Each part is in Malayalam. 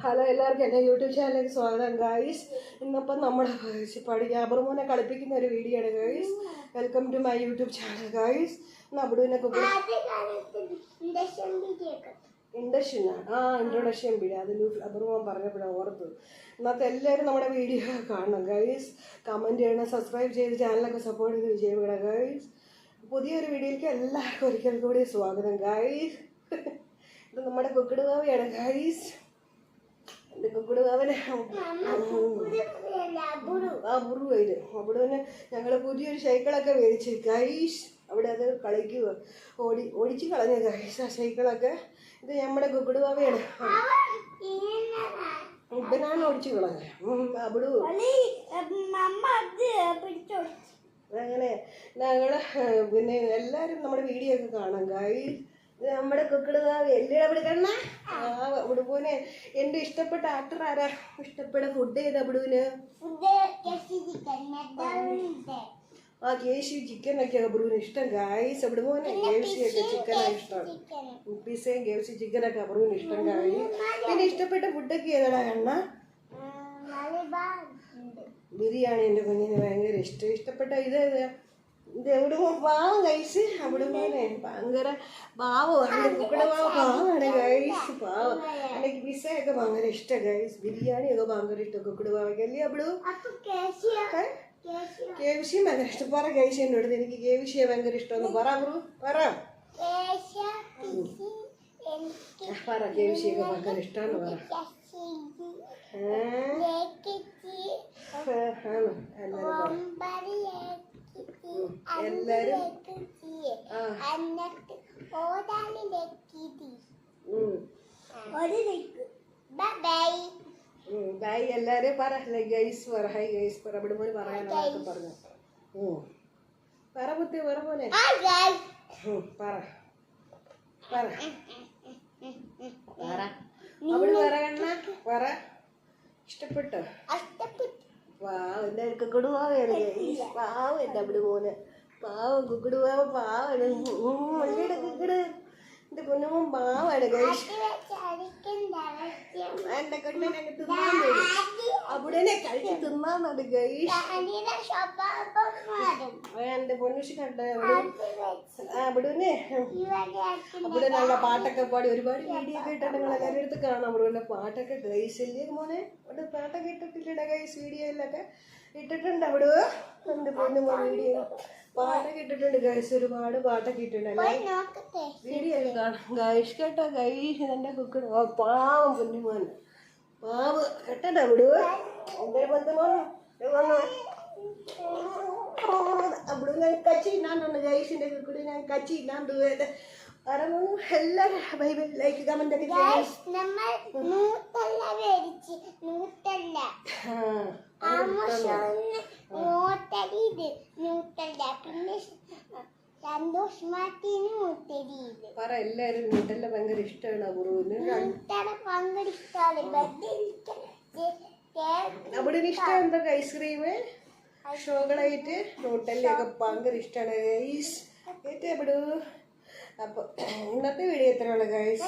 ഹലോ എല്ലാവർക്കും എൻ്റെ യൂട്യൂബ് ചാനലിലേക്ക് സ്വാഗതം ഗായ്സ്. ഇന്നിപ്പം നമ്മുടെ അബർമോനെ കളിപ്പിക്കുന്ന ഒരു വീഡിയോ ആണ് guys. Welcome to my YouTube channel guys. അബുവിനെ ഇൻട്രൊഡക്ഷൻ വീഡിയോ അതിൽ അബർമോൻ പറഞ്ഞപ്പോഴാണ് ഓർത്തത്. ഇന്നത്തെ എല്ലാവരും നമ്മുടെ വീഡിയോ കാണണം ഗായ്സ്. കമൻറ്റ് ചെയ്യണം, സബ്സ്ക്രൈബ് ചെയ്ത് ചാനലൊക്കെ സപ്പോർട്ട് ചെയ്ത് വിജയിക്കണം ഗായ്സ്. പുതിയൊരു വീഡിയോയിലേക്ക് എല്ലാവർക്കും ഒരിക്കൽ കൂടി സ്വാഗതം ഗായ്സ്. ഇത് നമ്മുടെ കുക്കിടുവാവയാണ് ഗായ്സ്. കുക്കിടുവാവനെ അവിടുന്ന് ഞങ്ങൾ പുതിയൊരു സൈക്കിളൊക്കെ മേടിച്ച് ഗൈസ്. അവിടെ അത് കളിക്കുക, ഓടിച്ച് കളഞ്ഞ ഗൈസ് ആ സൈക്കിളൊക്കെ. ഇത് നമ്മുടെ കുക്കിടുവാവയാണ്. ഇവനാണ് ഓടിച്ച് കളഞ്ഞത്. അവിടെ അങ്ങനെ ഞങ്ങൾ പിന്നെ എല്ലാവരും നമ്മുടെ വീഡിയോ ഒക്കെ കാണാം ഗൈസ്. നമ്മുടെ കുക്കിടുവാവ എല്ലാം അവിടെ കണ്ണ അവിടുപോലെ. എൻ്റെ ഇഷ്ടപ്പെട്ട ആക്ടർ ആരാ? ഇഷ്ടപ്പെട്ട ഫുഡ് ഏതാ അവിടുവിന്? കേശി ചിക്കനൊക്കെ അബുവിന് ഇഷ്ടം ഗായ്സ്. അവിടുപോലെ കേശിയൊക്കെ ചിക്കനാണ് ഇഷ്ടം. പിസയും കേശി ചിക്കനൊക്കെ അബുവിന് ഇഷ്ടം ഗായ്സ്. പിന്നെ ഇഷ്ടപ്പെട്ട ഫുഡൊക്കെ ഏതാടാ കണ്ണ? ബിരിയാണി എൻ്റെ കുഞ്ഞിന് ഭയങ്കര ഇഷ്ടം. ഇഷ്ടപ്പെട്ട ഇത് എവിടുമോ പാവം കഴിച്ച് അവിടുമോനെ ഭയങ്കര പാവമാണ്. കുക്കിടുവാവ പാവമാണ് ഗൈസ്, പാവം. എനിക്ക് പിസയൊക്കെ ഭയങ്കര ഇഷ്ടം ഗൈസ്. ബിരിയാണിയൊക്കെ ഭയങ്കര ഇഷ്ടം കുക്കിടുവാവയ്ക്ക് അല്ലേ അവിടു? കേവിശിയും ഭയങ്കര ഇഷ്ടം. പറ കേവിശിൻ്റെ അടുത്ത് എനിക്ക് കേവിശിയെ ഭയങ്കര ഇഷ്ടമെന്ന് പറ ബ്രൂ, പറ പറ കേവിശിയൊക്കെ ഭയങ്കര ഇഷ്ടമെന്ന് പറ. എല്ലാരും ബൈ എല്ലാരും പറ. ഗൈസ് പറ, ഹൈ ഗൈസ് പറ. ഇവിടെ മോനെ പറയാനൊക്കെ പറഞ്ഞു. പറ കുത്തി പറ പോലെ പറ പറ പറ അവിടെ പറയണ പറ. ഇഷ്ടപ്പെട്ടോ? പാവം എൻ്റെ കുക്കിടുവാവയാണ് ഗൈസ്. പാവം എൻ്റെ അവിടെ മോനെ പാവം. കുക്കിടുവാവ പാവാണ്. കുക്കിട് എൻ്റെ കുഞ്ഞുമോൻ പാവാണ് ഗൈസ്. എൻ്റെ കുഞ്ഞിനെ തിന്നാൻ വരും. അവിടെനെ കഴിച്ച് തിന്നാന്നാണ് ഗൈസ്. എൻ്റെ പൊന്നുഷി കണ്ട അവിടുന്ന് അവിടെ നല്ല പാട്ടൊക്കെ പാടി ഒരുപാട് വീഡിയോ ഒക്കെ ഇട്ടിട്ട് നിങ്ങൾ എല്ലാവരും അടുത്ത് കാണാം. അവിടെ പാട്ടൊക്കെ ഗൈസ് അല്ലേ മോനെ? അവിടെ പാട്ടൊക്കെ ഇട്ടിട്ടില്ല ഗൈസ്, വീഡിയോയിലൊക്കെ ഇട്ടിട്ടുണ്ട്. അവിടെ എൻ്റെ പൊന്നുമോ വീഡിയോ പാട്ടൊക്കെ ഇട്ടിട്ടുണ്ട് ഗൈസ്. ഒരുപാട് പാട്ടൊക്കെ ഇട്ടിട്ടുണ്ടല്ലേ വീഡിയോ ഒക്കെ കാണാം ഗൈസ്. കേട്ടോ ഗൈസ് എൻ്റെ കുക്കിട് പാവം പൊന്നുമോൻ പാവ് കേട്ടോ വിടുവ. എൻ്റെ ബന്ധുമോൻ അവിടെ ഞാൻ കച്ചി ഇല്ലാണ്ട് ഗൈസിൻ്റെ കുക്കിട് ഞാൻ കച്ചി ഇല്ലാണ്ട് എല്ലാവരും ബൈ ബൈ ലൈക്ക് കമന്റ് ഒക്കെ പറ. എല്ലാരും ന്യൂട്ടല്ല ഭയങ്കര ഇഷ്ടമാണ് അപൂർവന്. അവിടെ ഇഷ്ടം എന്തൊക്കെ ഐസ്ക്രീം ചോക്ലേറ്റ് ന്യൂട്ടല്ലൊക്കെ ഭയങ്കര ഇഷ്ടമാണ് ഗൈസ്. ഏറ്റവും എവിടെ അപ്പൊ ഇന്നത്തെ വീഡിയോ എത്രയുള്ള guys.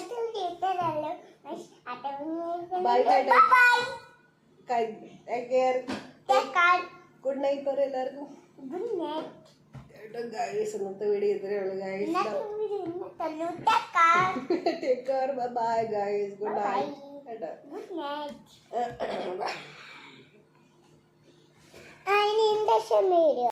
Bye bye good night പറ എല്ലാവർക്കും. കേട്ടോ ഗൈസ് ഇന്നത്തെ വീഡിയോ ഇത്രയുള്ളൂ guys. Take care, bye guys, good night. കേട്ടോ